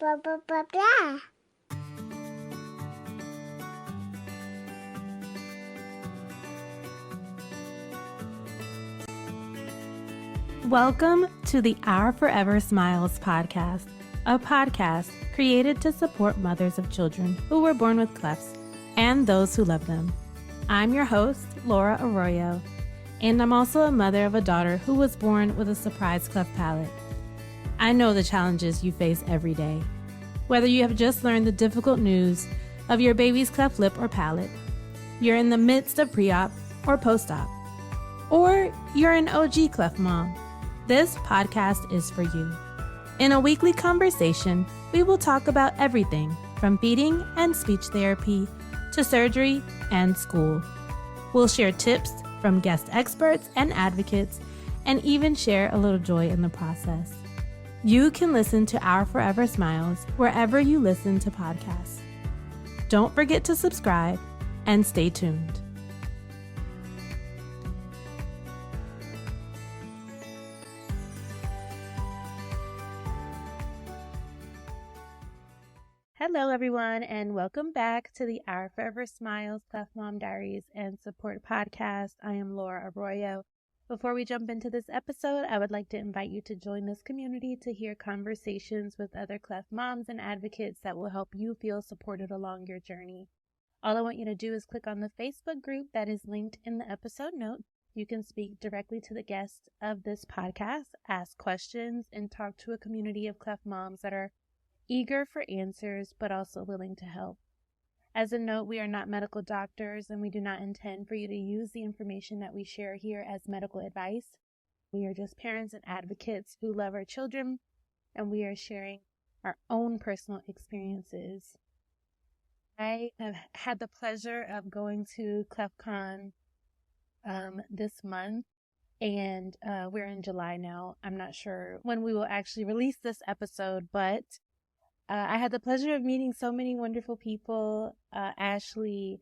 blah, blah, blah, blah. Welcome to the Our Forever Smiles podcast, a podcast created to support mothers of children who were born with clefts and those who love them. I'm your host, Laura Arroyo, and I'm also a mother of a daughter who was born with a surprise cleft palate. I know the challenges you face every day, whether you have just learned the difficult news of your baby's cleft lip or palate, you're in the midst of pre-op or post-op, or you're an OG cleft mom. This podcast is for you. In a weekly conversation, we will talk about everything from feeding and speech therapy to surgery and school. We'll share tips from guest experts and advocates and even share a little joy in the process. You can listen to Our Forever Smiles wherever you listen to podcasts. Don't forget to subscribe and stay tuned. Hello, everyone, and welcome back to the Our Forever Smiles Cleft Mom Diaries and Support Podcast. I am Laura Arroyo. Before we jump into this episode, I would like to invite you to join this community to hear conversations with other cleft moms and advocates that will help you feel supported along your journey. All I want you to do is click on the Facebook group that is linked in the episode notes. You can speak directly to the guests of this podcast, ask questions, and talk to a community of cleft moms that are eager for answers, but also willing to help. As a note, we are not medical doctors, and we do not intend for you to use the information that we share here as medical advice. We are just parents and advocates who love our children, and we are sharing our own personal experiences. I have had the pleasure of going to CleftCon this month, and we're in July now. I'm not sure when we will actually release this episode, but I had the pleasure of meeting so many wonderful people. Ashley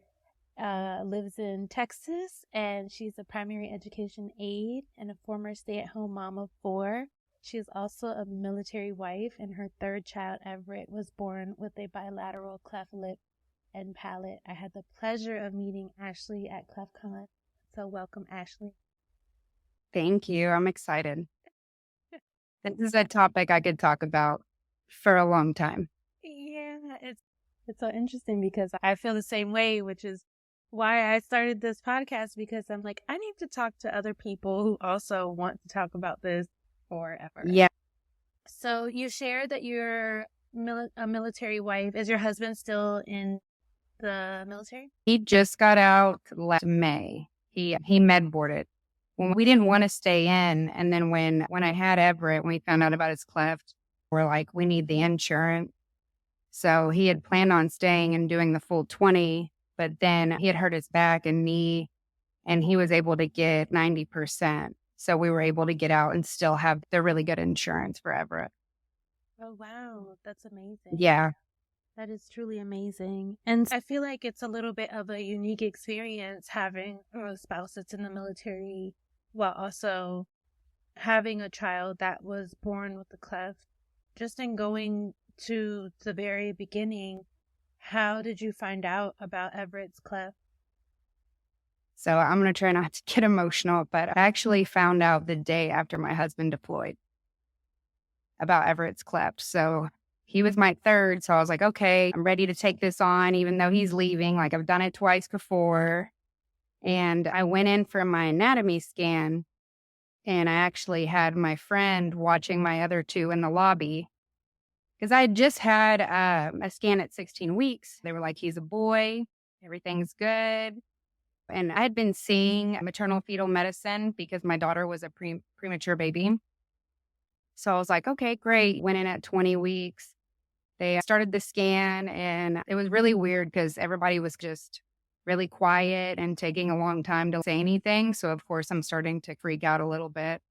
lives in Texas, and she's a primary education aide and a former stay-at-home mom of 4. She is also a military wife, and her third child, Everett, was born with a bilateral cleft lip and palate. I had the pleasure of meeting Ashley at CleftCon, so welcome, Ashley. Thank you. I'm excited. This is a topic I could talk about for a long time. Yeah, it's so interesting because I feel the same way, which is why I started this podcast, because I'm like, I need to talk to other people who also want to talk about this forever. Yeah. So you shared that you're a military wife. Is your husband still in the military? He just got out last May. He med boarded. When we didn't want to stay in, and then when I had Everett, when we found out about his cleft, we're like, we need the insurance. So he had planned on staying and doing the full 20, but then he had hurt his back and knee, and he was able to get 90%. So we were able to get out and still have the really good insurance for Everett. Oh, wow. That's amazing. Yeah. That is truly amazing. And I feel like it's a little bit of a unique experience having a spouse that's in the military while also having a child that was born with a cleft. Just in going to the very beginning, how did you find out about Everett's cleft? So I'm going to try not to get emotional, but I actually found out the day after my husband deployed about Everett's cleft. So he was my third. So I was like, okay, I'm ready to take this on, even though he's leaving. Like, I've done it twice before. And I went in for my anatomy scan, and I actually had my friend watching my other 2 in the lobby, because I had just had a scan at 16 weeks. They were like, he's a boy, everything's good. And I had been seeing maternal fetal medicine because my daughter was a premature baby. So I was like, okay, great. Went in at 20 weeks. They started the scan, and it was really weird because everybody was just really quiet and taking a long time to say anything. So of course I'm starting to freak out a little bit.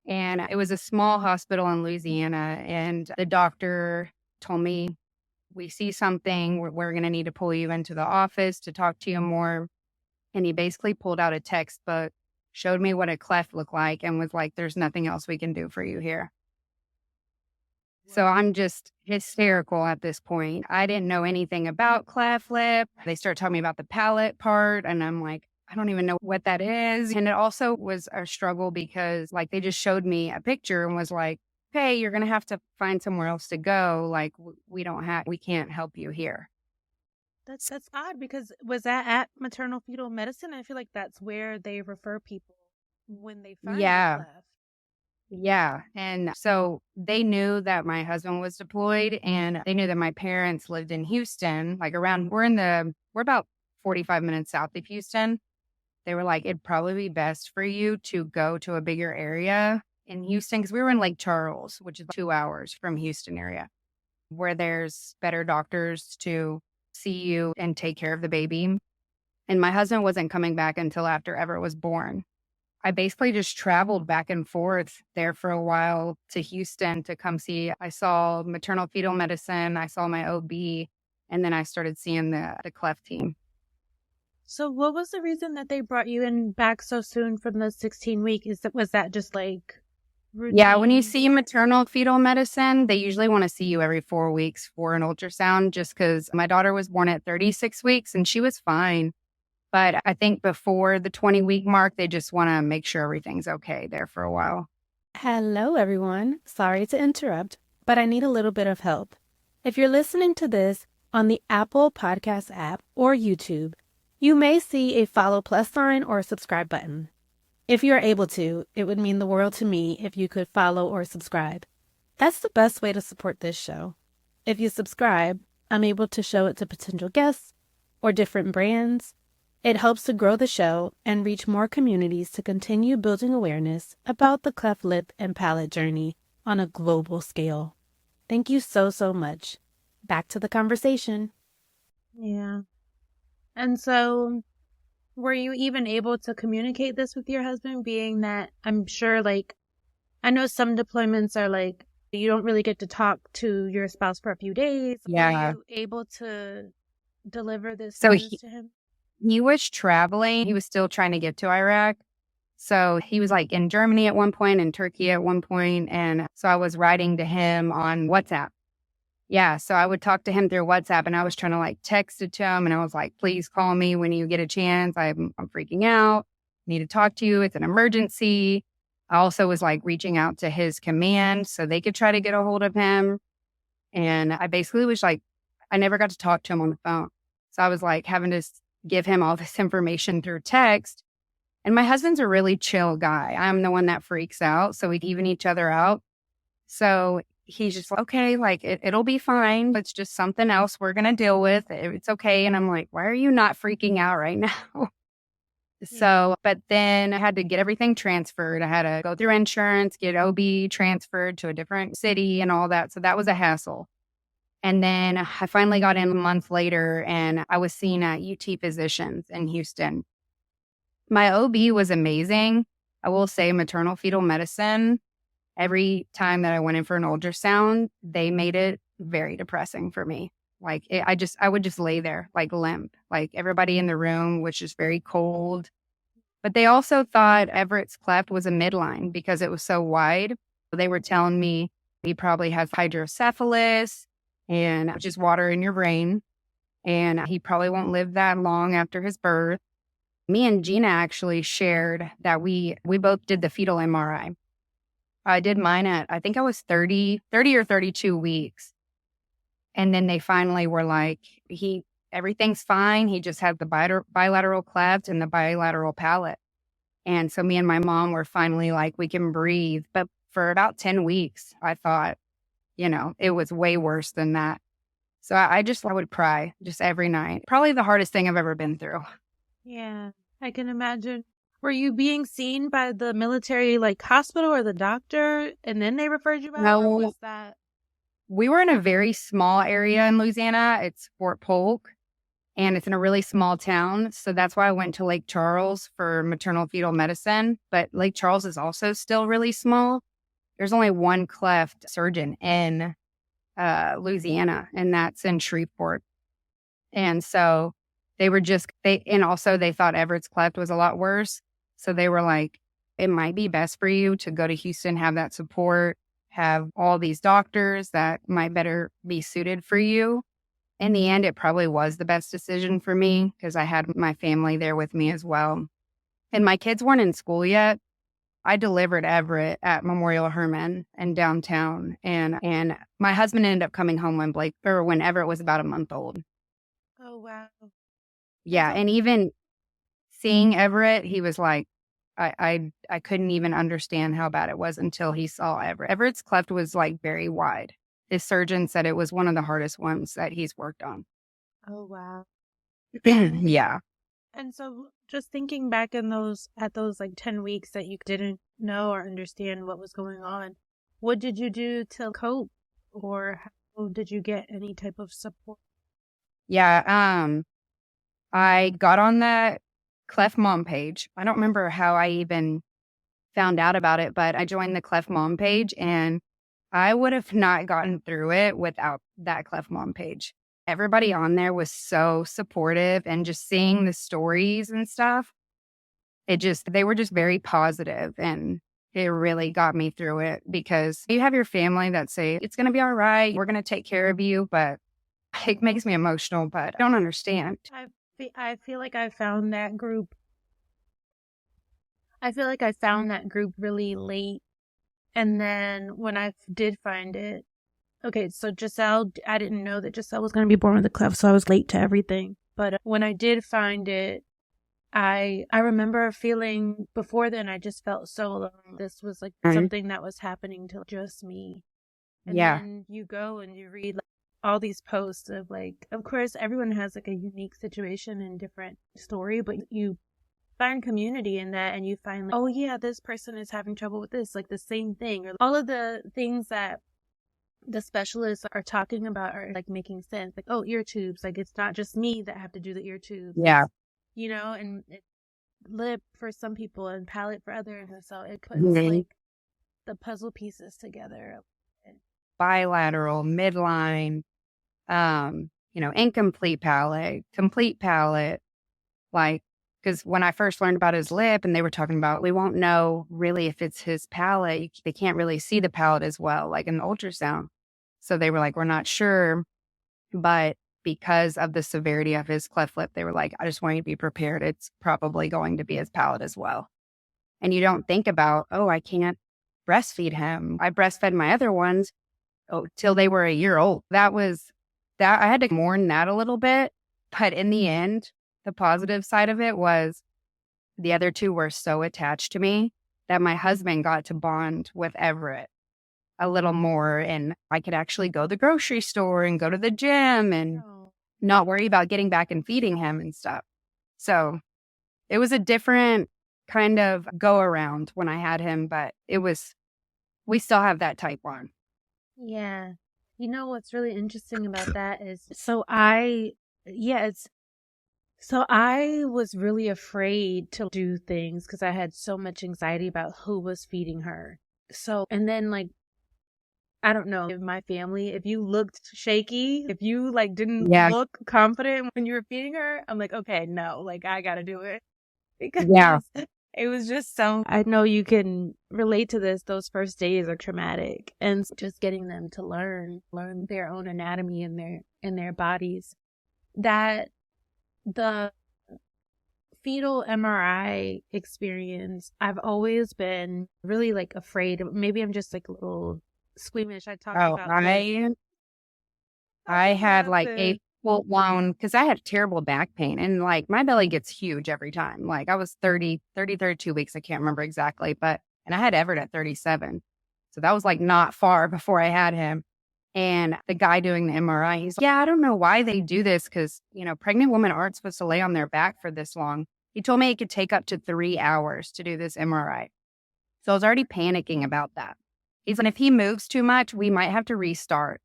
And it was a small hospital in Louisiana, and the doctor told me, we see something, we're going to need to pull you into the office to talk to you more. And he basically pulled out a textbook, showed me what a cleft looked like, and was like, there's nothing else we can do for you here. So I'm just hysterical at this point. I didn't know anything about cleft lip. They start telling me about the palate part, and I'm like, I don't even know what that is. And it also was a struggle because like they just showed me a picture and was like, hey, you're going to have to find somewhere else to go. Like we can't help you here. That's odd because was that at maternal fetal medicine? I feel like that's where they refer people when they find a Yeah. cleft. Yeah. And so they knew that my husband was deployed and they knew that my parents lived in Houston, like we're about 45 minutes south of Houston. They were like, it'd probably be best for you to go to a bigger area in Houston because we were in Lake Charles, which is 2 hours from Houston area, where there's better doctors to see you and take care of the baby. And my husband wasn't coming back until after Everett was born. I basically just traveled back and forth there for a while to Houston to come see. I saw maternal fetal medicine, I saw my OB, and then I started seeing the Cleft team. So what was the reason that they brought you in back so soon from the 16-week? Was that just like routine? Yeah, when you see maternal fetal medicine, they usually want to see you every 4 weeks for an ultrasound just because my daughter was born at 36 weeks and she was fine. But I think before the 20-week mark, they just want to make sure everything's okay there for a while. Hello, everyone. Sorry to interrupt, but I need a little bit of help. If you're listening to this on the Apple Podcast app or YouTube, you may see a follow plus sign or a subscribe button. If you're able to, it would mean the world to me if you could follow or subscribe. That's the best way to support this show. If you subscribe, I'm able to show it to potential guests or different brands. It helps to grow the show and reach more communities to continue building awareness about the cleft lip and palate journey on a global scale. Thank you so, so much. Back to the conversation. Yeah. And so were you even able to communicate this with your husband, being that I'm sure, like, I know some deployments are like, you don't really get to talk to your spouse for a few days. Yeah. Were you able to deliver this So news to him? he was traveling. He was still trying to get to Iraq. So he was like in Germany at one point and Turkey at one point. And so I was writing to him on WhatsApp. Yeah. So I would talk to him through WhatsApp and I was trying to like text it to him. And I was like, please call me when you get a chance. I'm freaking out. Need to talk to you. It's an emergency. I also was like reaching out to his command so they could try to get a hold of him. And I basically was like, I never got to talk to him on the phone. So I was like having to give him all this information through text. And my husband's a really chill guy. I'm the one that freaks out. So we even each other out. So he's just like, okay, like it'll be fine. It's just something else we're going to deal with. It's okay. And I'm like, why are you not freaking out right now? So, but then I had to get everything transferred. I had to go through insurance, get OB transferred to a different city and all that. So that was a hassle. And then I finally got in a month later and I was seen at UT Physicians in Houston. My OB was amazing. I will say maternal fetal medicine, every time that I went in for an ultrasound, they made it very depressing for me. Like I would just lay there like limp, like everybody in the room was just very cold. But they also thought Everett's cleft was a midline because it was so wide. They were telling me he probably has hydrocephalus and just water in your brain. And he probably won't live that long after his birth. Me and Gina actually shared that we both did the fetal MRI. I did mine at, I think I was 30 or 32 weeks. And then they finally were like, everything's fine. He just had the bilateral cleft and the bilateral palate. And so me and my mom were finally like, we can breathe. But for about 10 weeks, I thought, it was way worse than that. So I would cry just every night. Probably the hardest thing I've ever been through. Yeah, I can imagine. Were you being seen by the military, like hospital or the doctor, and then they referred you out? Or No, was that? we were in a very small area in Louisiana. It's Fort Polk, and it's in a really small town. So that's why I went to Lake Charles for maternal fetal medicine. But Lake Charles is also still really small. There's only one cleft surgeon in Louisiana, and that's in Shreveport. And so they thought Everett's cleft was a lot worse. So they were like, it might be best for you to go to Houston, have that support, have all these doctors that might better be suited for you. In the end, it probably was the best decision for me because I had my family there with me as well. And my kids weren't in school yet. I delivered Everett at Memorial Hermann in downtown. And my husband ended up coming home when Everett was about a month old. Oh, wow. Yeah. And even seeing Everett, he was like, I couldn't even understand how bad it was until he saw Everett. Everett's cleft was like very wide. His surgeon said it was one of the hardest ones that he's worked on. Oh, wow. Yeah. And so just thinking back at those like 10 weeks that you didn't know or understand what was going on, what did you do to cope, or how did you get any type of support? Yeah. I got on that Cleft Mom page. I don't remember how I even found out about it, but I joined the Cleft Mom page, and I would have not gotten through it without that Cleft Mom page. Everybody on there was so supportive, and just seeing the stories and stuff, they were just very positive, and it really got me through it because you have your family that say, it's going to be all right. We're going to take care of you. But it makes me emotional, but I don't understand. I feel like I found that group. I feel like I found that group really late. And then when I did find it, okay, so Giselle, I didn't know that Giselle was going to be born with a cleft, so I was late to everything. But when I did find it, I remember feeling before then, I just felt so alone. This was like something that was happening to just me. And then you go and you read like, all these posts of like, of course, everyone has like a unique situation and different story, but you find community in that, and you find like, oh yeah, this person is having trouble with this, like the same thing, or all of the things that the specialists are talking about are like making sense. Like, oh, ear tubes, like it's not just me that have to do the ear tubes. Yeah. And lip for some people and palate for others. And so it puts like the puzzle pieces together. Bilateral, midline, incomplete palate, complete palate. Like, because when I first learned about his lip and they were talking about, we won't know really if it's his palate. They can't really see the palate as well, like in the ultrasound. So they were like, we're not sure. But because of the severity of his cleft lip, they were like, I just want you to be prepared. It's probably going to be his palate as well. And you don't think about, oh, I can't breastfeed him. I breastfed my other ones till they were a year old. That I had to mourn that a little bit. But in the end, the positive side of it was the other two were so attached to me that my husband got to bond with Everett a little more, and I could actually go to the grocery store and go to the gym and not worry about getting back and feeding him and stuff. So it was a different kind of go around when I had him, but we still have that type 1. Yeah. You know what's really interesting about that is, so I was really afraid to do things because I had so much anxiety about who was feeding her. So, and then like, I don't know, in my family, if you looked shaky, if you like didn't look confident when you were feeding her, I'm like, okay, no, like I gotta do it. Because it was just so, I know you can relate to this. Those first days are traumatic, and just getting them to learn their own anatomy in their bodies. That the fetal MRI experience, I've always been really like afraid. Maybe I'm just like a little squeamish. I talked about I had like a full blown, because I had terrible back pain, and like my belly gets huge every time. Like I was 32 weeks. I can't remember exactly, and I had Everett at 37. So that was like not far before I had him. And the guy doing the MRI, he's like, yeah, I don't know why they do this because, pregnant women aren't supposed to lay on their back for this long. He told me it could take up to 3 hours to do this MRI. So I was already panicking about that. He's like, if he moves too much, we might have to restart.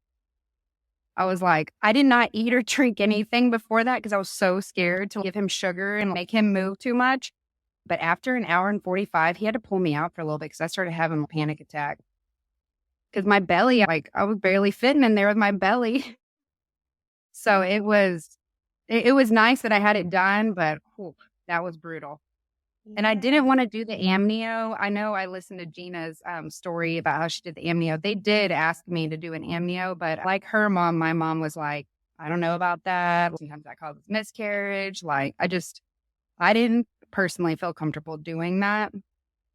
I was like, I did not eat or drink anything before that because I was so scared to give him sugar and make him move too much. But after an hour and 45, he had to pull me out for a little bit because I started having a panic attack. Because my belly, like I was barely fitting in there with my belly. So it was nice that I had it done, but that was brutal. And I Yeah. didn't want to do the amnio. I know I listened to Gina's story about how she did the amnio. They did ask me to do an amnio, but like her mom, my mom was like, I don't know about that. Sometimes that causes miscarriage. Like, I didn't personally feel comfortable doing that.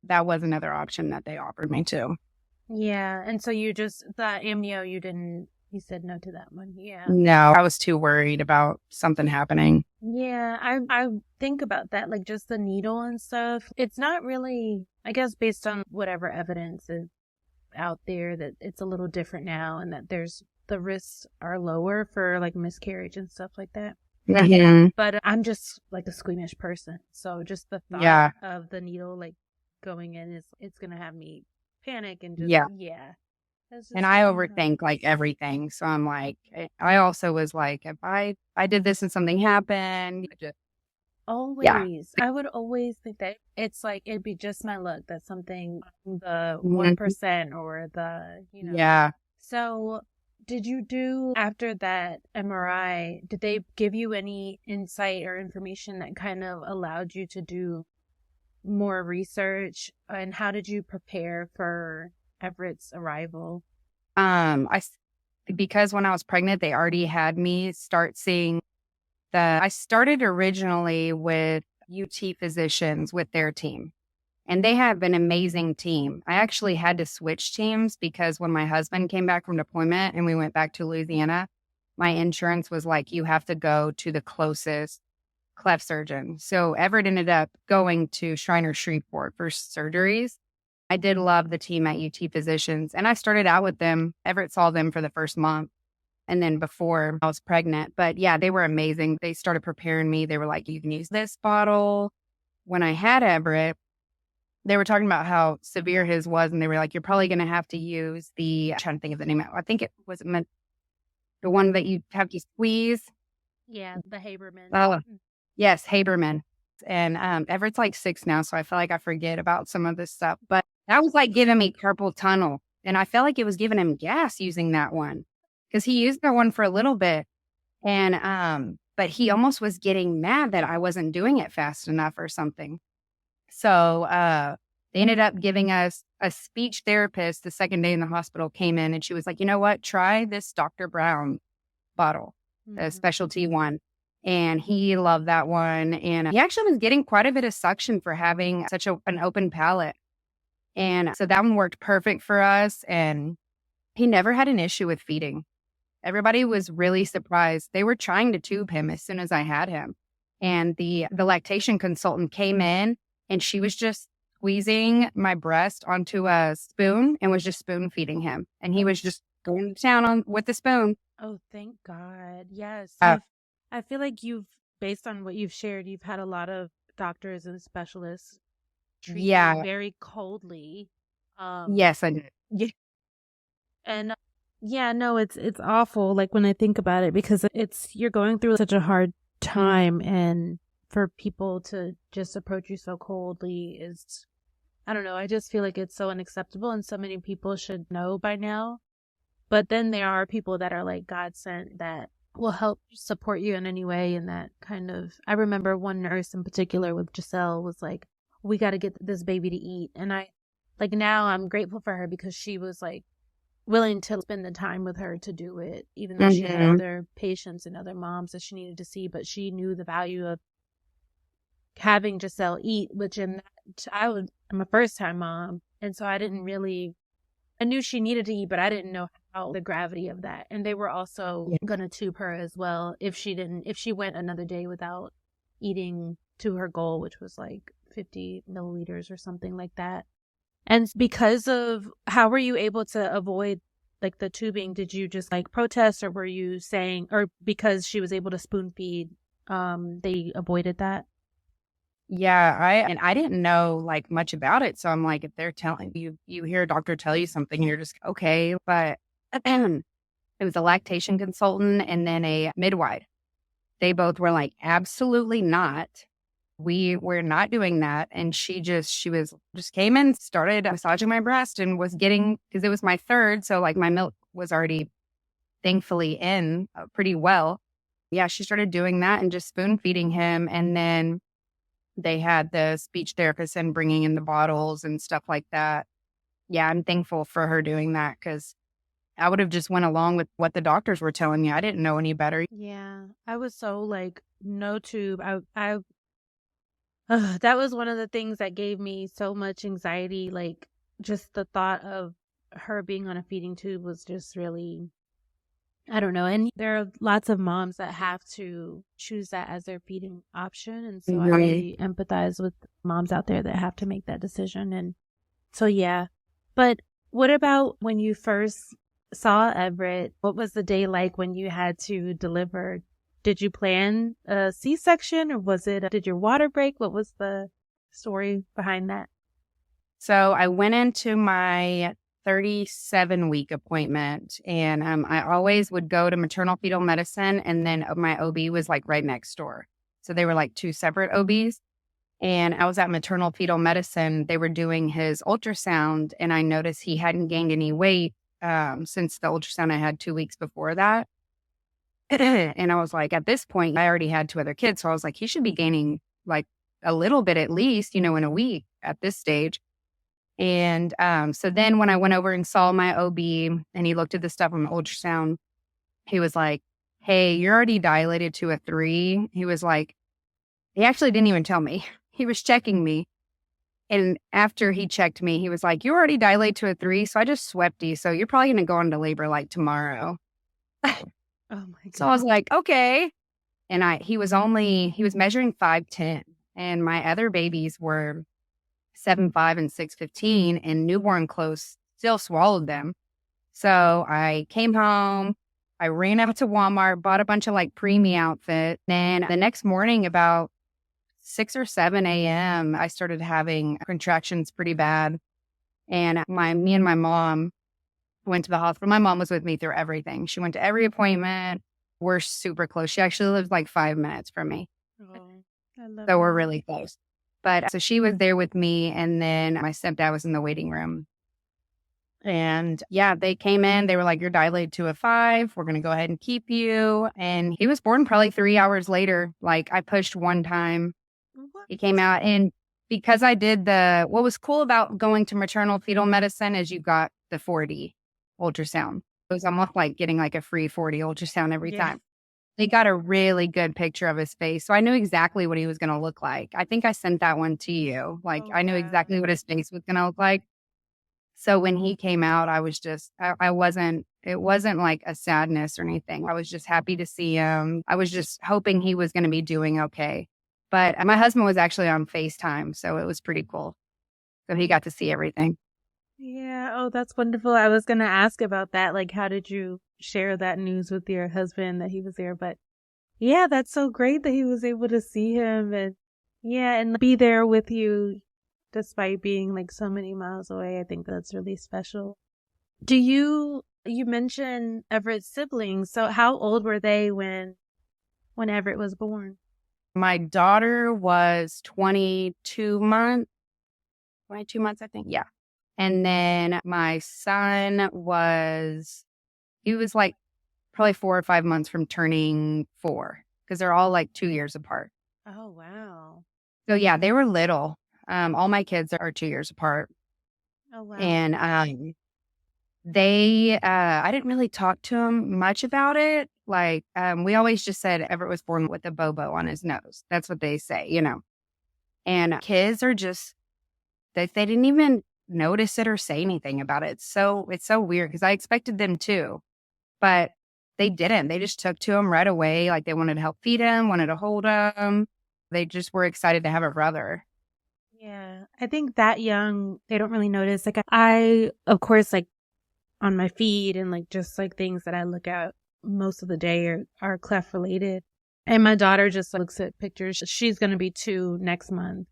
That was another option that they offered me too. Yeah. And so the amnio, you said no to that one. Yeah. No, I was too worried about something happening. Yeah, I think about that, like just the needle and stuff. It's not really, I guess, based on whatever evidence is out there, that it's a little different now, and that the risks are lower for like miscarriage and stuff like that. Mhm. But I'm just like a squeamish person, so just the thought Yeah. of the needle like going in it's gonna have me panic and just Yeah. yeah. That's And just I really hard. overthink like everything. So I'm like, I also was like, if I did this and something happened, yeah. Always. I would always think that it's like it'd be just my luck that something the Mhm. 1% or the. Yeah. So did you do after that MRI, did they give you any insight or information that kind of allowed you to do more research? And how did you prepare for Everett's arrival? I, s- because when I was pregnant, they already had me start seeing I started originally with UT physicians with their team. And they have an amazing team. I actually had to switch teams because when my husband came back from deployment and we went back to Louisiana, my insurance was like, you have to go to the closest cleft surgeon. So Everett ended up going to Shriner Shreveport for surgeries. I did love the team at UT Physicians, and I started out with them. Everett saw them for the first month and then before I was pregnant. But yeah, they were amazing. They started preparing me. They were like, you can use this bottle. When I had Everett, they were talking about how severe his was, and they were like, you're probably going to have to use I'm trying to think of the name. I think it was meant the one that you have to squeeze. Yeah, the Haberman. Oh, yes, Haberman. And Everett's like 6 now, so I feel like I forget about some of this stuff. But that was like giving me carpal tunnel. And I felt like it was giving him gas using that one because he used that one for a little bit. And, but he almost was getting mad that I wasn't doing it fast enough or something. So they ended up giving us a speech therapist the second day in the hospital came in and she was like, you know what? Try this Dr. Brown bottle, a Mhm. specialty one. And he loved that one. And he actually was getting quite a bit of suction for having such an open palate. And so that one worked perfect for us. And he never had an issue with feeding. Everybody was really surprised. They were trying to tube him as soon as I had him. And the lactation consultant came in and she was just squeezing my breast onto a spoon and was just spoon feeding him. And he was just going to town on with the spoon. Oh, thank God. Yes. Uh, I feel like based on what you've shared, you've had a lot of doctors and specialists treat you yeah. very coldly. Yes, I did. Yeah. And yeah, no, it's awful. Like when I think about it, because you're going through such a hard time, and for people to just approach you so coldly is, I don't know. I just feel like it's so unacceptable, and so many people should know by now. But then there are people that are like God sent that will help support you in any way. And that kind of, I remember one nurse in particular with Giselle was like, we got to get this baby to eat. And now I'm grateful for her because she was like willing to spend the time with her to do it, even though she had other patients and other moms that she needed to see. But she knew the value of having Giselle eat, which I'm a first time mom. And so I knew she needed to eat, but I didn't know how the gravity of that. And they were also going to tube her as well if she went another day without eating to her goal, which was like 50 milliliters or something like that. And because of how were you able to avoid like the tubing? Did you just like protest, or were you saying, or because she was able to spoon feed, they avoided that? Yeah, I didn't know like much about it. So I'm like, if they're telling you hear a doctor tell you something, you're just okay. But it was a lactation consultant and then a midwife. They both were like, absolutely not. We're not doing that. And she was just came in, started massaging my breast and was getting, because it was my third. So like my milk was already thankfully in pretty well. Yeah, she started doing that and just spoon feeding him. And then they had the speech therapist and bringing in the bottles and stuff like that. Yeah, I'm thankful for her doing that because I would have just went along with what the doctors were telling me. I didn't know any better. Yeah, I was so like no tube. That was one of the things that gave me so much anxiety. Like just the thought of her being on a feeding tube was just really, I don't know. And there are lots of moms that have to choose that as their feeding option. And so I really empathize with moms out there that have to make that decision. And so, yeah. But what about when you first saw Everett? What was the day like when you had to deliver? Did you plan a C-section or did your water break? What was the story behind that? So I went into my 37-week appointment, and I always would go to maternal fetal medicine, and then my OB was like right next door. So they were like two separate OBs. And I was at maternal fetal medicine. They were doing his ultrasound, and I noticed he hadn't gained any weight since the ultrasound I had 2 weeks before that. And I was like, at this point, I already had 2 other kids. So I was like, he should be gaining like a little bit at least, in a week at this stage. And so then when I went over and saw my OB and he looked at the stuff on the ultrasound, he was like, hey, you're already dilated to a 3. He was like, he actually didn't even tell me. He was checking me. And after he checked me, he was like, you're already dilated to a 3. So I just swept you. So you're probably going to go into labor like tomorrow. Oh my God. So I was like, okay. And he was measuring 5'10", and my other babies were 7'5" and 6'15", and newborn clothes still swallowed them. So I came home, I ran out to Walmart, bought a bunch of like preemie outfits. Then the next morning about 6 or 7 a.m., I started having contractions pretty bad. And me and my mom went to the hospital. My mom was with me through everything. She went to every appointment. We're super close. She actually lives like 5 minutes from me. Oh, I love So we're that. really close. But so she was there with me, and then my stepdad was in the waiting room. And yeah, they came in. They were like, you're dilated to a 5. We're going to go ahead and keep you. And he was born probably 3 hours later. Like I pushed one time. What? He came out. And because I did what was cool about going to maternal fetal medicine is you got the 4D ultrasound. It was almost like getting like a free 4D ultrasound every time. They got a really good picture of his face. So I knew exactly what he was going to look like. I think I sent that one to you. Like I knew exactly what his face was going to look like. So when he came out, I was just, it wasn't like a sadness or anything. I was just happy to see him. I was just hoping he was going to be doing okay. But my husband was actually on FaceTime, so it was pretty cool. So he got to see everything. Yeah. Oh, that's wonderful. I was going to ask about that. Like, how did you share that news with your husband that he was there? But yeah, that's so great that he was able to see him and be there with you despite being like so many miles away. I think that's really special. You mentioned Everett's siblings. So how old were they when Everett was born? My daughter was 22 months, I think. Yeah. And then my son he was like probably 4 or 5 months from turning 4 because they're all like 2 years apart. Oh, wow. So yeah, they were little. All my kids are 2 years apart. Oh, wow. And I didn't really talk to him much about it. Like, we always just said Everett was born with a bobo on his nose. That's what they say, And kids are just, they didn't even notice it or say anything about it. It's so weird because I expected them to, but they didn't. They just took to him right away. Like they wanted to help feed him, wanted to hold him. They just were excited to have a brother. Yeah, I think that young, they don't really notice. Like I, of course, like on my feed and like just like things that I look at most of the day are Cleft related. And my daughter just looks at pictures. She's going to be 2 next month.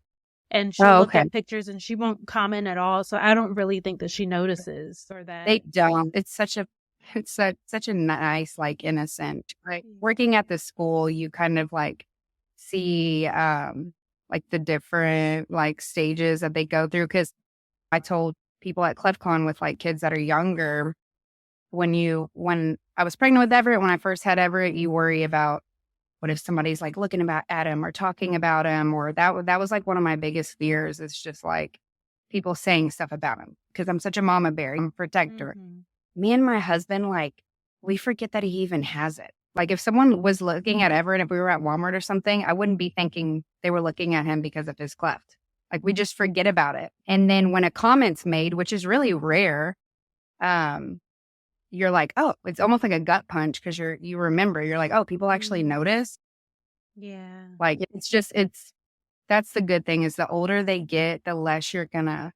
And she'll look at pictures and she won't comment at all. So I don't really think that she notices or that. They don't. It's such a nice, like innocent, like working at the school, you kind of like see, like the different like stages that they go through. Cause I told people at CleftCon with like kids that are younger, when I was pregnant with Everett, when I first had Everett, you worry about what if somebody's like looking at him or talking about him? Or that was like one of my biggest fears. It's just like people saying stuff about him because I'm such a mama bear. I'm a protector. Me and my husband, like, we forget that he even has it. Like if someone was looking at Everett, if we were at Walmart or something, I wouldn't be thinking they were looking at him because of his cleft. Like we just forget about it. And then when a comment's made, which is really rare, you're like, oh, it's almost like a gut punch because you remember, you're like, oh, people actually notice. Yeah. Like that's the good thing is the older they get, the less you're gonna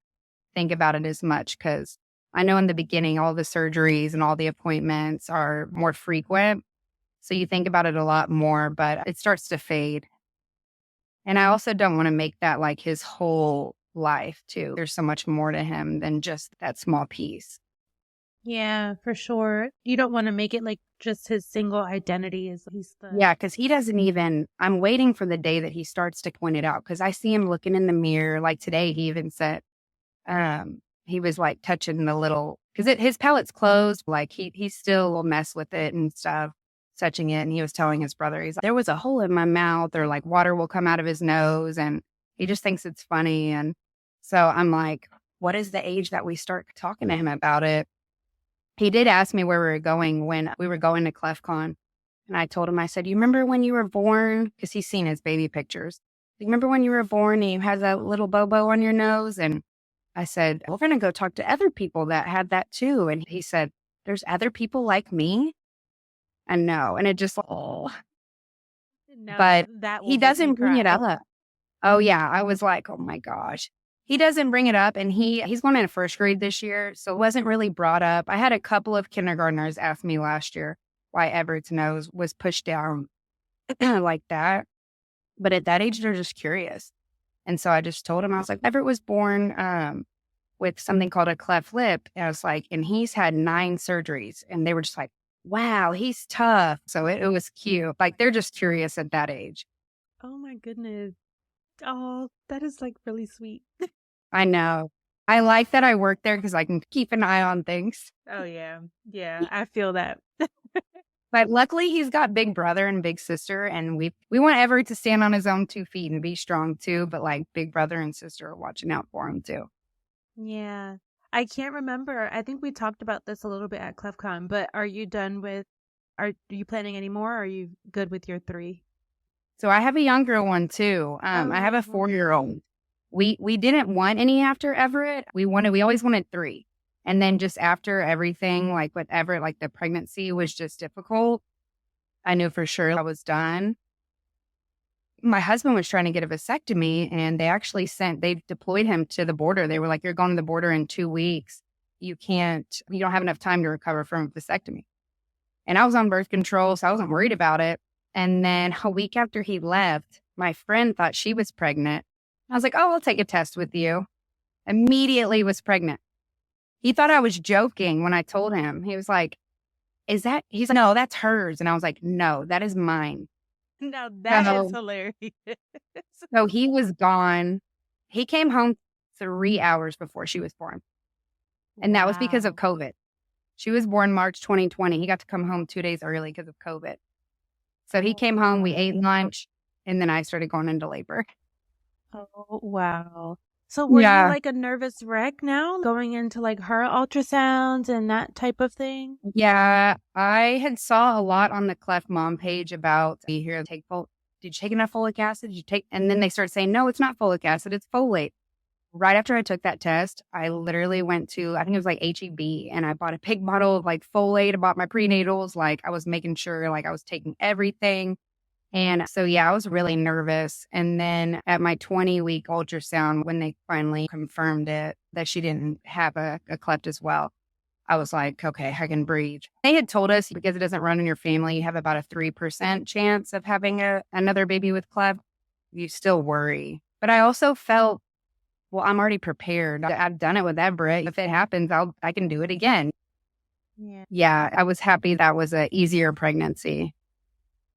think about it as much. Cause I know in the beginning, all the surgeries and all the appointments are more frequent. So you think about it a lot more, but it starts to fade. And I also don't want to make that like his whole life too. There's so much more to him than just that small piece. Yeah, for sure. You don't want to make it like just his single identity is he's the. Yeah, because he doesn't even, I'm waiting for the day that he starts to point it out because I see him looking in the mirror. Like today, he even said, he was like touching the little, because his palate's closed. Like he still will mess with it and stuff, touching it. And he was telling his brother, he's like, there was a hole in my mouth or like water will come out of his nose. And he just thinks it's funny. And so I'm like, what is the age that we start talking to him about it? He did ask me where we were going when we were going to CleftCon. And I told him, I said, you remember when you were born? Because he's seen his baby pictures. You remember when you were born and you had that little bobo on your nose? And I said, we're going to go talk to other people that had that too. And he said, there's other people like me? And no. And it just, No, but that he will make me doesn't bring it cry. up. Oh, yeah. I was like, oh my gosh. He doesn't bring it up. And he's going into first grade this year. So it wasn't really brought up. I had a couple of kindergartners ask me last year why Everett's nose was pushed down like that. But at that age, they're just curious. And so I just told him, I was like, Everett was born with something called a cleft lip. And I was like, and he's had 9 surgeries. And they were just like, wow, he's tough. So it was cute. Like they're just curious at that age. Oh my goodness. Oh, that is like really sweet. I know. I like that I work there because I can keep an eye on things. Oh yeah. Yeah, I feel that. But luckily he's got big brother and big sister. And we want Everett to stand on his own 2 feet and be strong too. But like big brother and sister are watching out for him too. Yeah. I can't remember. I think we talked about this a little bit at ClefCon, but are you done with, are you planning any more? Or are you good with your 3? So I have a younger one too. I have a 4-year-old. We didn't want any after Everett. We always wanted 3. And then just after everything, like with Everett, like the pregnancy was just difficult. I knew for sure I was done. My husband was trying to get a vasectomy and they deployed him to the border. They were like, you're going to the border in 2 weeks. You don't have enough time to recover from a vasectomy. And I was on birth control, so I wasn't worried about it. And then a week after he left, my friend thought she was pregnant. I was like, oh, I'll take a test with you. Immediately was pregnant. He thought I was joking when I told him. He was like, he's like, no, that's hers. And I was like, no, that is mine. Now that is hilarious. So he was gone. He came home 3 hours before she was born. And that was because of COVID. She was born March 2020. He got to come home 2 days early because of COVID. So he came home, we ate lunch, and then I started going into labor. Oh, wow. So were you like a nervous wreck now going into like her ultrasounds and that type of thing? Yeah, I had saw a lot on the Cleft Mom page about did you take enough folic acid? And then they start saying, no, it's not folic acid, it's folate. Right after I took that test, I literally went to, I think it was like HEB, and I bought a big bottle of like folate. I bought my prenatals. Like I was making sure like I was taking everything. And so, yeah, I was really nervous. And then at my 20-week ultrasound, when they finally confirmed it, that she didn't have a cleft as well, I was like, okay, I can breathe. They had told us because it doesn't run in your family, you have about a 3% chance of having another baby with cleft. You still worry. But I also felt, well, I'm already prepared. I've done it with Everett. If it happens, I can do it again. Yeah, I was happy that was an easier pregnancy.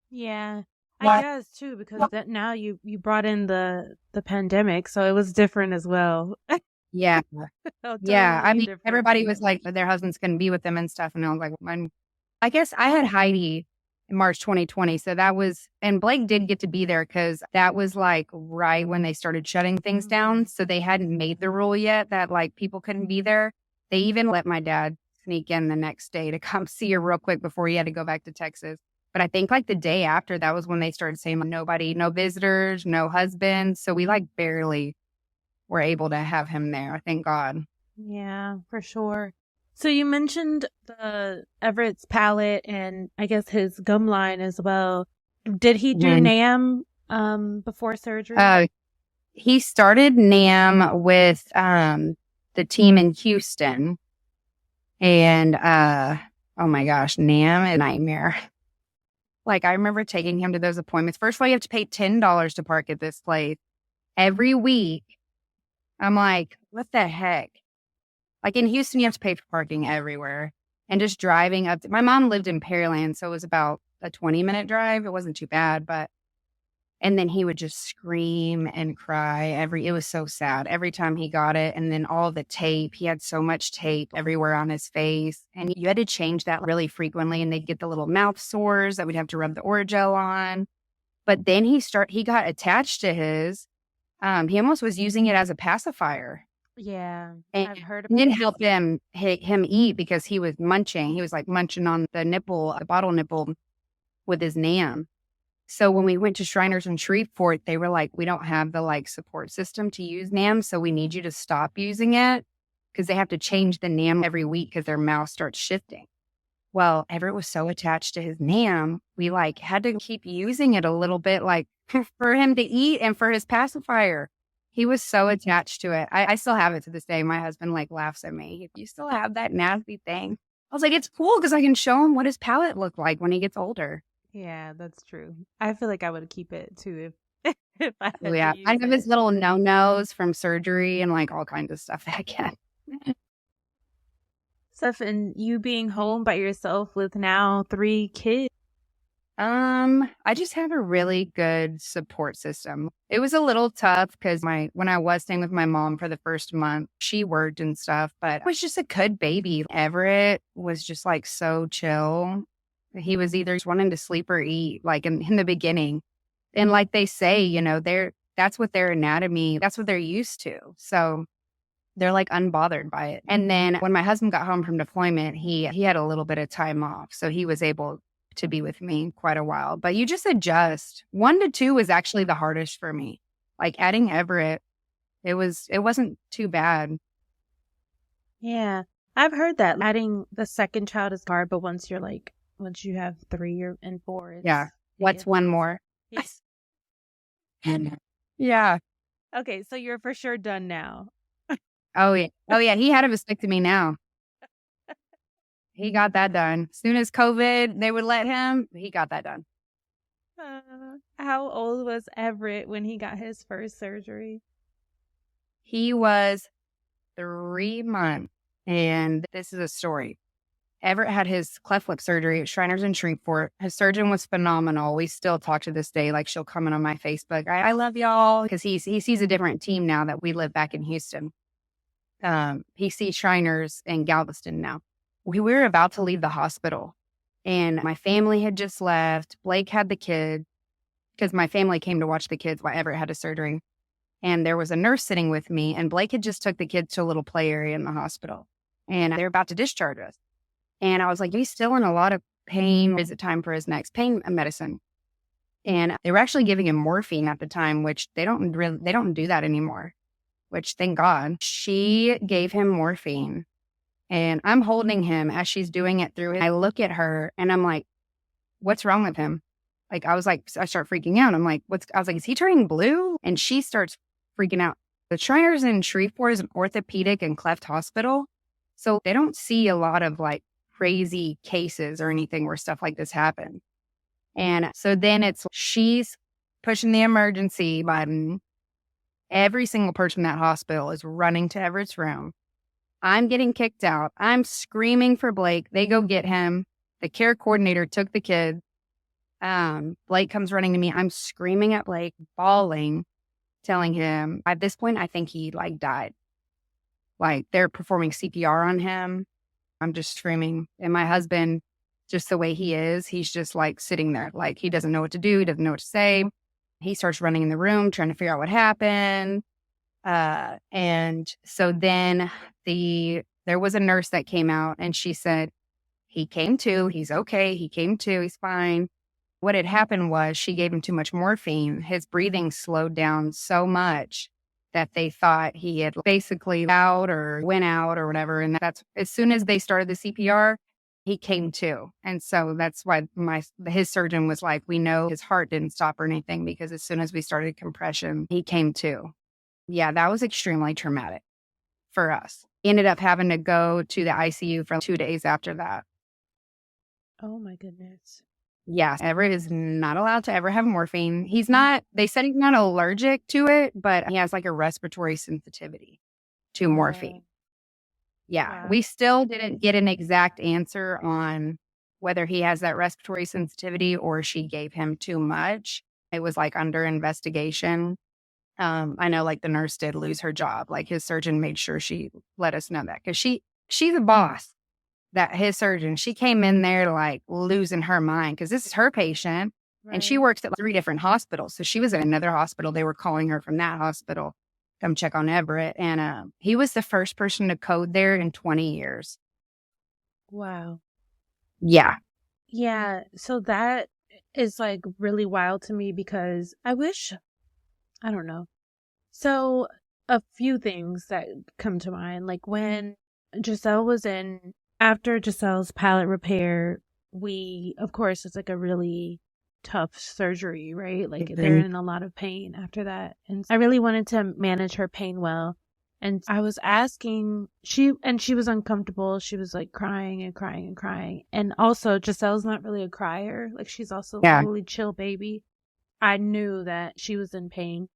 Yeah. I guess too, because that now you brought in the pandemic, so it was different as well. Yeah. Totally yeah. I mean, different. everybody was like, their husbands couldn't be with them and stuff. And I was like, I guess I had Heidi in March 2020. So that was, and Blake did get to be there because that was like right when they started shutting things down. So they hadn't made the rule yet that like people couldn't be there. They even let my dad sneak in the next day to come see her real quick before he had to go back to Texas. But I think like the day after, that was when they started saying nobody, no visitors, no husbands. So we like barely were able to have him there. Thank God. Yeah, for sure. So you mentioned the Everett's palate and I guess his gum line as well. Did he do NAM before surgery? He started NAM with the team in Houston. And oh my gosh, NAM is a nightmare. Like I remember taking him to those appointments. First of all, you have to pay $10 to park at this place every week. I'm like, what the heck? Like in Houston, you have to pay for parking everywhere. And just driving up. My mom lived in Pearland, so it was about a 20-minute drive. It wasn't too bad, but. And then he would just scream and cry. It was so sad every time he got it. And then all the tape, he had so much tape everywhere on his face. And you had to change that really frequently. And they'd get the little mouth sores that we'd have to rub the Orajel on. But then he got attached to his. He almost was using it as a pacifier. Yeah, and I've heard it didn't help him eat because he was munching. He was like munching on the nipple, the bottle nipple with his NAM. So when we went to Shriners in Shreveport, they were like, we don't have the like support system to use NAM. So we need you to stop using it because they have to change the NAM every week because their mouth starts shifting. Well, Everett was so attached to his NAM, we like had to keep using it a little bit like for him to eat and for his pacifier. He was so attached to it. I still have it to this day. My husband like laughs at me. You still have that nasty thing? I was like, it's cool because I can show him what his palate looked like when he gets older. Yeah, that's true. I feel like I would keep it too if I had Yeah, to use I have his it. little no-nos from surgery and like all kinds of stuff that I can. Stuff and you being home by yourself with now 3 kids. I just have a really good support system. It was a little tough because when I was staying with my mom for the first month, she worked and stuff, but it was just a good baby. Everett was just like so chill. He was either just wanting to sleep or eat, like in the beginning. And like they say, that's what their anatomy, that's what they're used to. So they're like unbothered by it. And then when my husband got home from deployment, he had a little bit of time off. So he was able to be with me quite a while, but you just adjust. 1 to 2 was actually the hardest for me. Like adding Everett, it wasn't too bad. Yeah, I've heard that adding the second child is hard, but once you have 3 and 4, Yeah. What's one more? Yes. Yeah. Okay, so you're for sure done now. Oh yeah. He had a vasectomy now. He got that done. As soon as COVID, they would let him, he got that done. How old was Everett when he got his first surgery? He was 3 months. And this is a story. Everett had his cleft lip surgery at Shriners in Shreveport. His surgeon was phenomenal. We still talk to this day. Like she'll comment on my Facebook. I love y'all because he sees a different team now that we live back in Houston. He sees Shriners in Galveston now. We were about to leave the hospital and my family had just left. Blake had the kid because my family came to watch the kids while Everett had a surgery. And there was a nurse sitting with me and Blake had just took the kids to a little play area in the hospital and they're about to discharge us. And I was like, he's still in a lot of pain. Is it time for his next pain medicine? And they were actually giving him morphine at the time, which they don't do that anymore, which thank God. She gave him morphine and I'm holding him as she's doing it through. I look at her and I'm like, what's wrong with him? Like, I start freaking out. I'm like, I was like, is he turning blue? And she starts freaking out. The Shriners in Shreveport is an orthopedic and cleft hospital. So they don't see a lot of like crazy cases or anything where stuff like this happens. And so then she's pushing the emergency button. Every single person in that hospital is running to Everett's room. I'm getting kicked out. I'm screaming for Blake. They go get him. The care coordinator took the kid. Blake comes running to me. I'm screaming at Blake, bawling, telling him at this point, I think he like died. Like they're performing CPR on him. I'm just screaming. And my husband just the way he is. He's just like sitting there, like he doesn't know what to do. He doesn't know what to say. He starts running in the room, trying to figure out what happened. And so then there was a nurse that came out and she said, he came to, he's okay. He came to, he's fine. What had happened was she gave him too much morphine. His breathing slowed down so much that they thought he had basically out or went out or whatever. And that's as soon as they started the CPR, he came to. And so that's why his surgeon was like, we know his heart didn't stop or anything because as soon as we started compression, he came to. Yeah, that was extremely traumatic for us. He ended up having to go to the ICU for 2 days after that. Oh my goodness. Yes, Everett is not allowed to ever have morphine. He's not, they said he's not allergic to it, but he has like a respiratory sensitivity to morphine. Yeah, Wow. we still didn't get an exact answer on whether he has that respiratory sensitivity or she gave him too much. It was like under investigation. I know like the nurse did lose her job. Like his surgeon made sure she let us know that because she's a boss. That his surgeon, she came in there like losing her mind because this is her patient and she Right. works at 3 different hospitals. So she was in another hospital. They were calling her from that hospital, come check on Everett. And he was the first person to code there in 20 years. Wow. Yeah. Yeah. So that is like really wild to me because I don't know. So a few things that come to mind, like when Giselle was after Giselle's palate repair, of course, it's like a really tough surgery, right? Like they're in a lot of pain after that. And I really wanted to manage her pain well. And I was asking, she was uncomfortable. She was like crying and crying and crying. And also Giselle's not really a crier. Like she's also a really chill baby. I knew that she was in pain.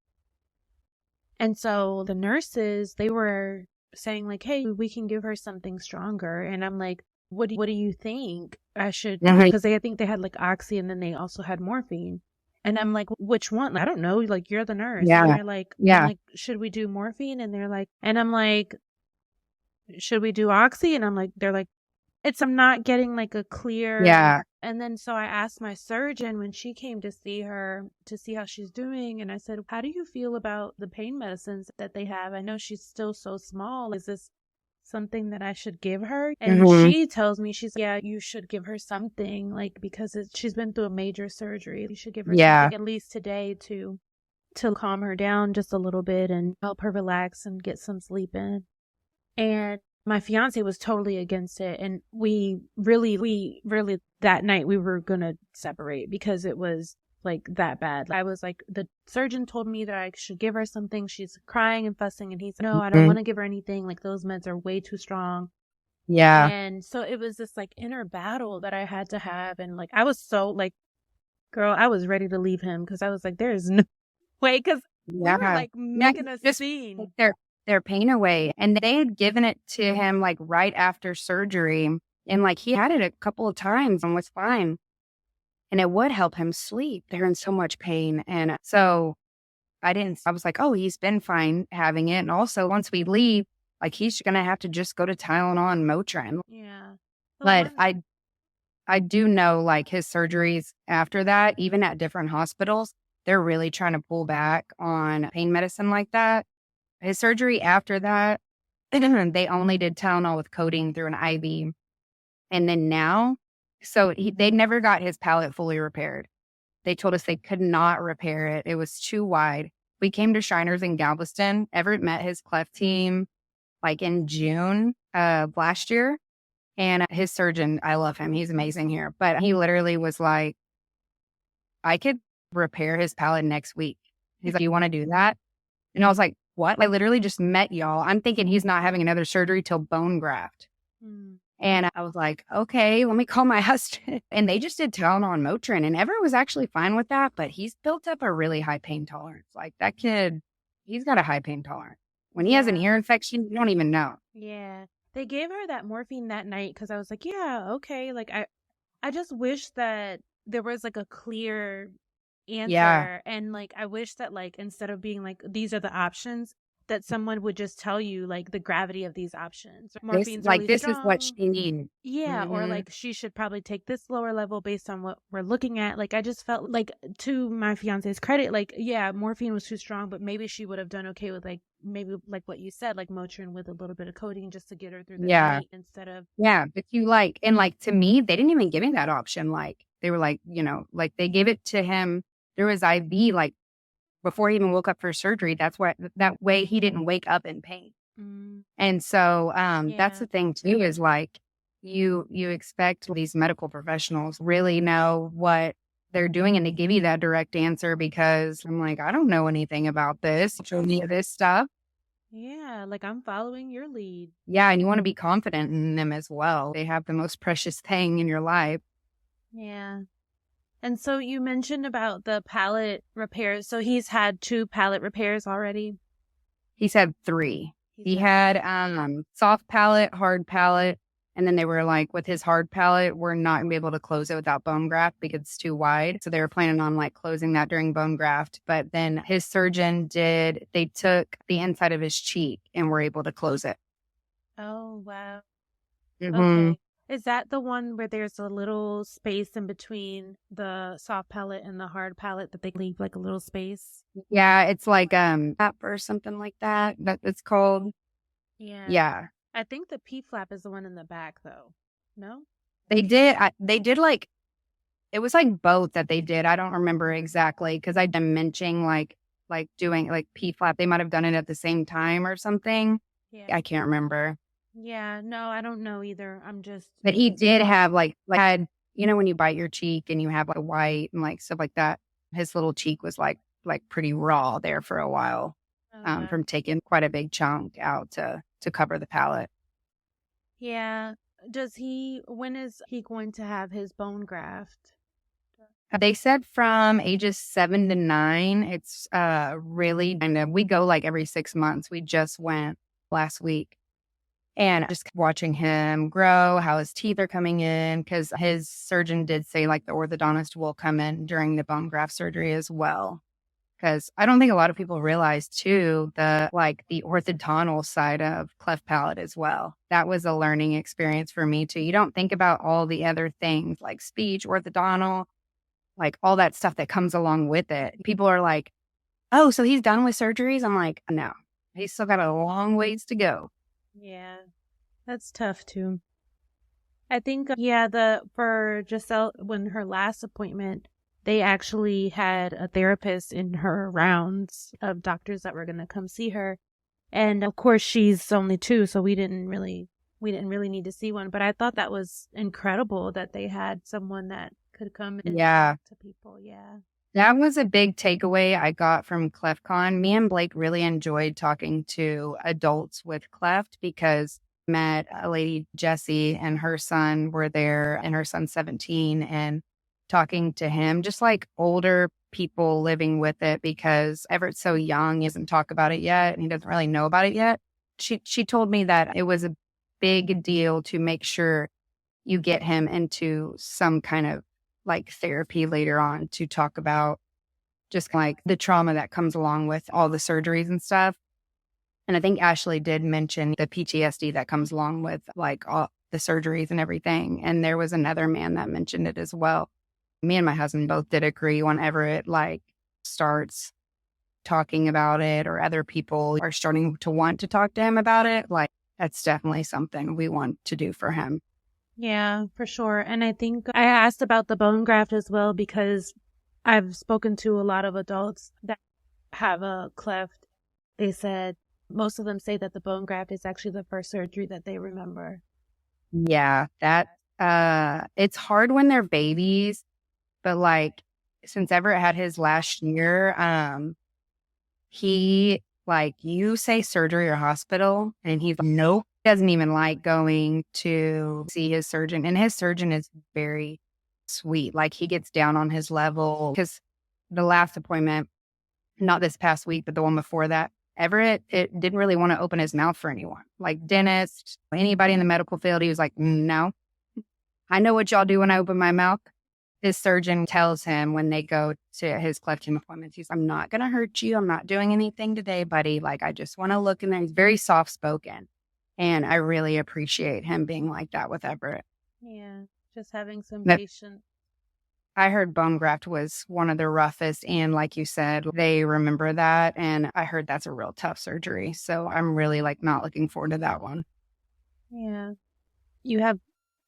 And so the nurses, they were saying like, hey, we can give her something stronger. And I'm like, what do you think I should, because I think they had like oxy and then they also had morphine. And I'm like, which one? I don't know. Like, you're the nurse. Yeah. And they're like, I'm like, should we do morphine? And they're like, and I'm like, should we do oxy? And they're like, I'm not getting like a clear. Yeah. And then so I asked my surgeon when she came to see her to see how she's doing. And I said, how do you feel about the pain medicines that they have? I know she's still so small. Is this something that I should give her? And she tells me, she's like, yeah, you should give her something, like, because she's been through a major surgery. You should give her something at least today to calm her down just a little bit and help her relax and get some sleep in. And my fiance was totally against it. And we really, that night we were going to separate because it was like that bad. I was like, the surgeon told me that I should give her something. She's crying and fussing. And he said, no, I don't want to give her anything. Like those meds are way too strong. Yeah. And so it was this like inner battle that I had to have. And like, I was so like, girl, I was ready to leave him because I was like, there's no way. Because we were like making a scene. Their pain away. And they had given it to him like right after surgery. And like he had it a couple of times and was fine. And it would help him sleep. They're in so much pain. And so I was like, oh, he's been fine having it. And also once we leave, like he's going to have to just go to Tylenol and Motrin. Yeah. But I do know like his surgeries after that, even at different hospitals, they're really trying to pull back on pain medicine like that. His surgery after that, they only did Tylenol with codeine through an IV. And then now, so they never got his palate fully repaired. They told us they could not repair it. It was too wide. We came to Shriners in Galveston. Everett met his Cleft team like in June of last year. And his surgeon, I love him. He's amazing here. But he literally was like, I could repair his palate next week. He's like, do you want to do that? And I was like, what? I literally just met y'all. I'm thinking he's not having another surgery till bone graft. And I was like, okay, let me call my husband. And they just did Tylenol and Motrin. And Everett was actually fine with that, but he's built up a really high pain tolerance. Like that kid, he's got a high pain tolerance. When he has an ear infection, you don't even know. Yeah. They gave her that morphine that night because I was like, yeah, okay. Like I just wish that there was like a clear answer. And like I wish that like instead of being like these are the options, that someone would just tell you like the gravity of these options. This, Morphine's like, really this is what strong. she needed. Yeah, or Hmm. like she should probably take this lower level based on what we're looking at. Like I just felt like, to my fiance's credit, like yeah, morphine was too strong, but maybe she would have done okay with like maybe like what you said, like Motrin with a little bit of codeine just to get her through the Yeah. night instead of Yeah. But you like, and like to me, they didn't even give me that option. Like they were like, like they gave it to him through his IV, like before he even woke up for surgery. That's why that way he didn't wake up in pain. mm, And so that's yeah. the thing too, is like you expect these medical professionals really know what they're doing and to give you that direct answer, because I'm like, I don't know anything about this. Show me this stuff. Yeah, like I'm following your lead. Yeah, and you want to be confident in them as well. They have the most precious thing in your life. Yeah. And so you mentioned about the palate repairs. So he's had 2 palate repairs already. He's had 3. He's He had had soft palate, hard palate, and then they were like, with his hard palate, we're not gonna be able to close it without bone graft because it's too wide. So they were planning on like closing that during bone graft. But then his surgeon they took the inside of his cheek and were able to close it. Oh, wow. Hmm. Okay. Is that the one where there's a little space in between the soft palate and the hard palate that they leave like a little space? Yeah, it's like flap or something like that. It's called. Yeah. Yeah. I think the P flap is the one in the back though. No? They did like, it was like both that they did. I don't remember exactly because I'd been mentioning like doing like P flap. They might have done it at the same time or something. Yeah. I can't remember. Yeah. No, I don't know either. I'm just, But he did have like had, when you bite your cheek and you have like white and like stuff like that. His little cheek was like pretty raw there for a while, oh, wow. from taking quite a big chunk out to cover the palate. Yeah. When is he going to have his bone graft? They said from ages 7 to 9. It's really kind of, we go like every 6 months. We just went last week, and just watching him grow, how his teeth are coming in, because his surgeon did say like the orthodontist will come in during the bone graft surgery as well. Because I don't think a lot of people realize too, the orthodontal side of cleft palate as well. That was a learning experience for me too. You don't think about all the other things like speech, orthodontal, like all that stuff that comes along with it. People are like, oh, so he's done with surgeries? I'm like, no, he's still got a long ways to go. Yeah. That's tough too. I think, yeah, for Giselle, when her last appointment, they actually had a therapist in her rounds of doctors that were going to come see her. And of course, she's only 2, so we didn't really need to see one. But I thought that was incredible that they had someone that could come and Yeah. talk to people. Yeah. That was a big takeaway I got from CleftCon. Me and Blake really enjoyed talking to adults with cleft because met a lady, Jessie, and her son were there, and her son's 17, and talking to him, just like older people living with it, because Everett's so young, he doesn't talk about it yet, and he doesn't really know about it yet. She told me that it was a big deal to make sure you get him into some kind of like therapy later on to talk about just like the trauma that comes along with all the surgeries and stuff. And I think Ashley did mention the PTSD that comes along with like all the surgeries and everything. And there was another man that mentioned it as well. Me and my husband both did agree whenever it like starts talking about it or other people are starting to want to talk to him about it, like that's definitely something we want to do for him. Yeah, for sure. And I think I asked about the bone graft as well because I've spoken to a lot of adults that have a cleft. They said most of them say that the bone graft is actually the first surgery that they remember. Yeah, that it's hard when they're babies, but like since Everett had his last year, he like you say surgery or hospital, and he's like, nope. Doesn't even like going to see his surgeon, and his surgeon is very sweet. Like he gets down on his level because the last appointment, not this past week, but the one before that, Everett, it didn't really want to open his mouth for anyone, like dentist, anybody in the medical field. He was like, no, I know what y'all do when I open my mouth. his surgeon tells him when they go to his cleft hip appointments, I'm not going to hurt you. I'm not doing anything today, buddy. Like, I just want to look in there. He's very soft spoken. And I really appreciate him being like that with Everett. Yeah. Just having some But patience. I heard bone graft was one of the roughest. And like you said, they remember that. And I heard that's a real tough surgery. So I'm really like not looking forward to that one. Yeah. You have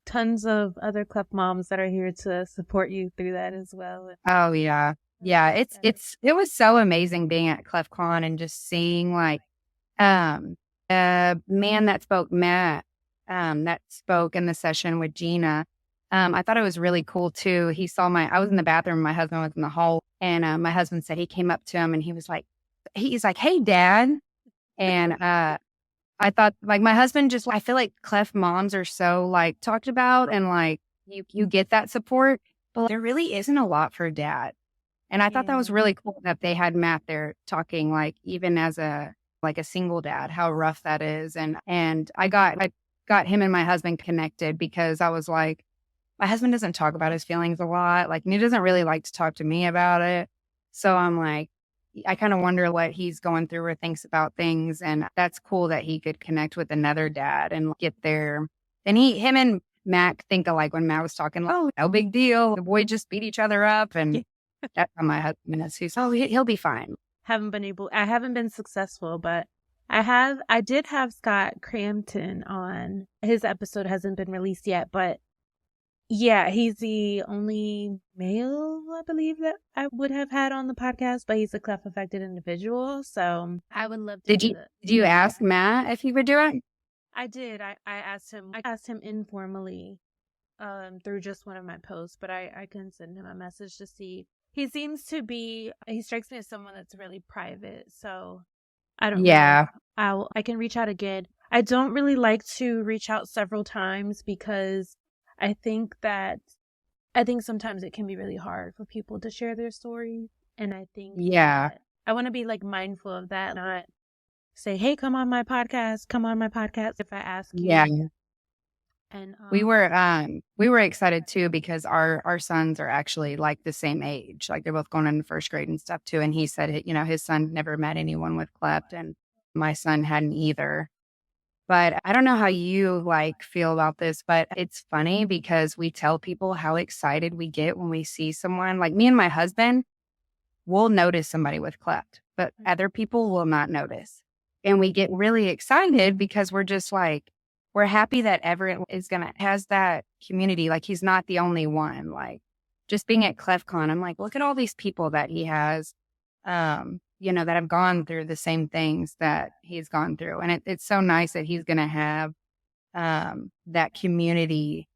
tons of other Cleft moms that are here to support you through that as well. Oh yeah. Yeah. It was so amazing being at CleftCon and just seeing like, a man that spoke, Matt, that spoke in the session with Gina. I thought it was really cool too. He saw I was in the bathroom, my husband was in the hall, and my husband said he came up to him and he's like, "Hey, Dad." And I thought like my husband I feel like Cleft moms are so like talked about and like you get that support, but there really isn't a lot for Dad. And I thought that was really cool that they had Matt there talking like even as a single dad, how rough that is. And I got him and my husband connected because I was like, my husband doesn't talk about his feelings a lot. Like, and he doesn't really like to talk to me about it. So I'm like, I kind of wonder what he's going through or thinks about things. And that's cool that he could connect with another dad and get there. And him and Mac think alike when Matt was talking, oh, no big deal. The boy just beat each other up. And that's how my husband is. He's, he'll be fine. I haven't been successful, but I did have Scott Crampton on. His episode hasn't been released yet, but yeah, he's the only male, I believe, that I would have had on the podcast, but he's a cleft affected individual. So I would love to Did you ask Matt if he would do it? I did. I asked him informally, through just one of my posts, but I can send him a message to see. He strikes me as someone that's really private. So I don't know. I can reach out again. I don't really like to reach out several times because I think sometimes it can be really hard for people to share their story. And I think that I want to be like mindful of that, not say, hey, come on my podcast if I ask you. Yeah. And we were excited too because our sons are actually like the same age. Like they're both going into first grade and stuff too. And he said, his son never met anyone with cleft and my son hadn't either. But I don't know how you like feel about this, but it's funny because we tell people how excited we get when we see someone like me and my husband will notice somebody with cleft, but other people will not notice. And we get really excited because we're just like, we're happy that Everett has that community. Like he's not the only one. Like just being at CleftCon, I'm like, look at all these people that he has, that have gone through the same things that he's gone through. And it's so nice that he's going to have that community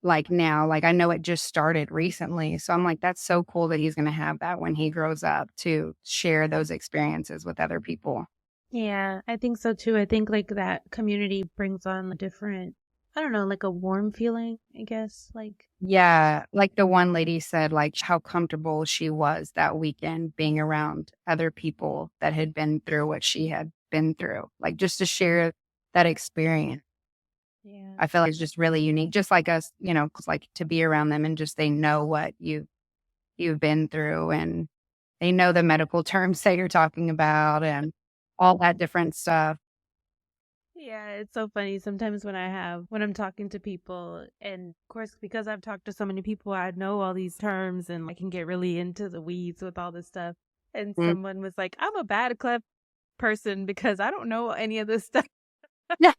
like now. Like I know it just started recently. So I'm like, that's so cool that he's going to have that when he grows up to share those experiences with other people. Yeah, I think so too. I think like that community brings on a different, I don't know, like a warm feeling, I guess. Like, yeah, like the one lady said, like how comfortable she was that weekend being around other people that had been through what she had been through, like just to share that experience. Yeah, I feel like it's just really unique, just like us, like to be around them and just they know what you've been through and they know the medical terms that you're talking about and all that different stuff. Yeah, it's so funny. Sometimes when I'm talking to people, and of course, because I've talked to so many people, I know all these terms and I can get really into the weeds with all this stuff. And someone was like, I'm a bad cleft person because I don't know any of this stuff. Yeah.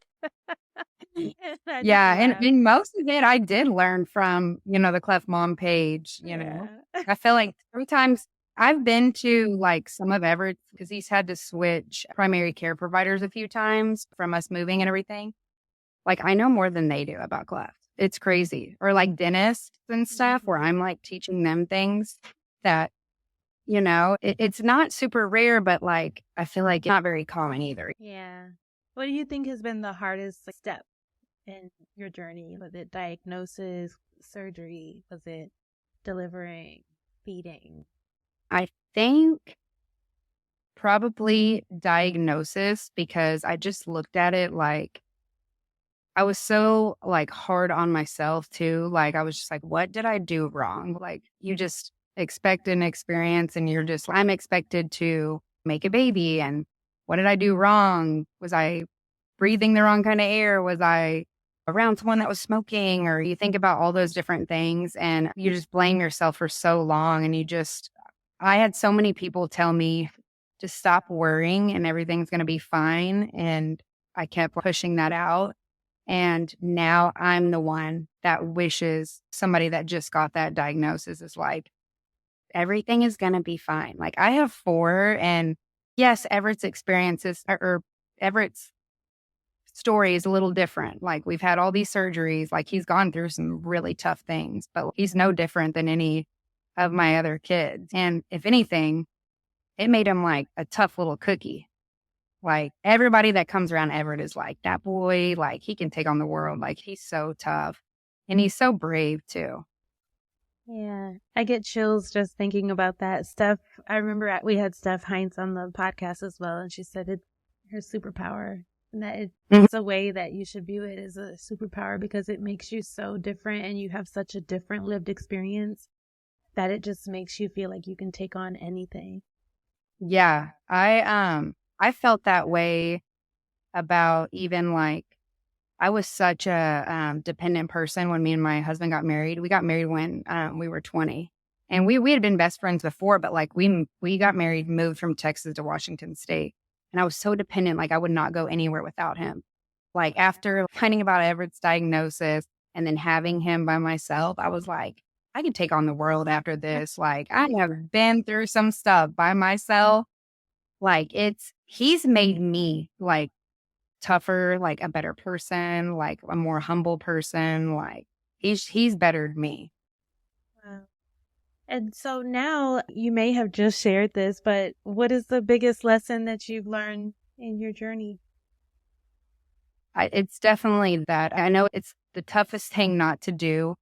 And most of it I did learn from, the Cleft Mom page, I feel like sometimes I've been to like some of Everett because he's had to switch primary care providers a few times from us moving and everything. Like I know more than they do about cleft. It's crazy. Or like dentists and stuff where I'm like teaching them things that, it's not super rare, but like I feel like it's not very common either. Yeah. What do you think has been the hardest step in your journey? Was it diagnosis, surgery? Was it delivering, feeding? I think probably diagnosis because I just looked at it like I was so like hard on myself too. Like I was just like, what did I do wrong? Like you just expect an experience and you're just, I'm expected to make a baby. And what did I do wrong? Was I breathing the wrong kind of air? Was I around someone that was smoking? Or you think about all those different things and you just blame yourself for so long. And I had so many people tell me to stop worrying and everything's going to be fine. And I kept pushing that out. And now I'm the one that wishes somebody that just got that diagnosis is like, everything is going to be fine. Like I have 4 and yes, Everett's experiences or Everett's story is a little different. Like we've had all these surgeries, like he's gone through some really tough things, but he's no different than any of my other kids. And if anything, it made him like a tough little cookie. Like everybody that comes around Everett is like, that boy, like he can take on the world. Like he's so tough and he's so brave too. Yeah, I get chills just thinking about that. I remember we had Steph Heinz on the podcast as well, and she said it's her superpower, and that Mhm. it's a way that you should view it as a superpower because it makes you so different and you have such a different lived experience that it just makes you feel like you can take on anything. Yeah. I felt that way about even like, I was such a dependent person when me and my husband got married. We got married when we were 20. And we had been best friends before, but like we got married, moved from Texas to Washington State. And I was so dependent, like I would not go anywhere without him. Like after finding about Everett's diagnosis and then having him by myself, I was like, I can take on the world after this. Like I have been through some stuff by myself. Like he's made me like tougher, like a better person, like a more humble person. Like he's bettered me. Wow. And so now you may have just shared this, but what is the biggest lesson that you've learned in your journey? It's definitely that. I know it's the toughest thing not to do,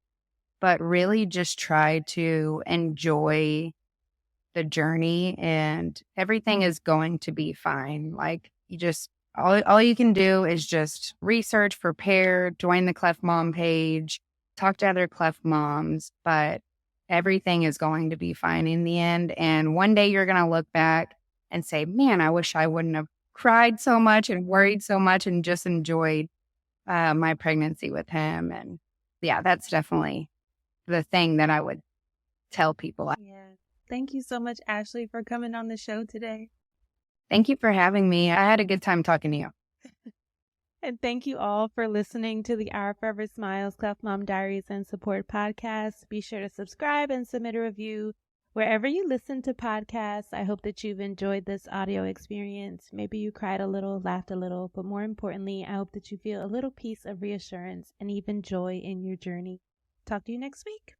but really just try to enjoy the journey and everything is going to be fine. Like you just, all you can do is just research, prepare, join the Cleft Mom page, talk to other Cleft moms, but everything is going to be fine in the end. And one day you're going to look back and say, man, I wish I wouldn't have cried so much and worried so much and just enjoyed my pregnancy with him. And yeah, that's definitely the thing that I would tell people. Yeah. Thank you so much, Ashley, for coming on the show today. Thank you for having me. I had a good time talking to you. And thank you all for listening to the Our Forever Smiles Cleft Mom Diaries and Support podcast. Be sure to subscribe and submit a review wherever you listen to podcasts. I hope that you've enjoyed this audio experience. Maybe you cried a little, laughed a little, but more importantly, I hope that you feel a little piece of reassurance and even joy in your journey. Talk to you next week.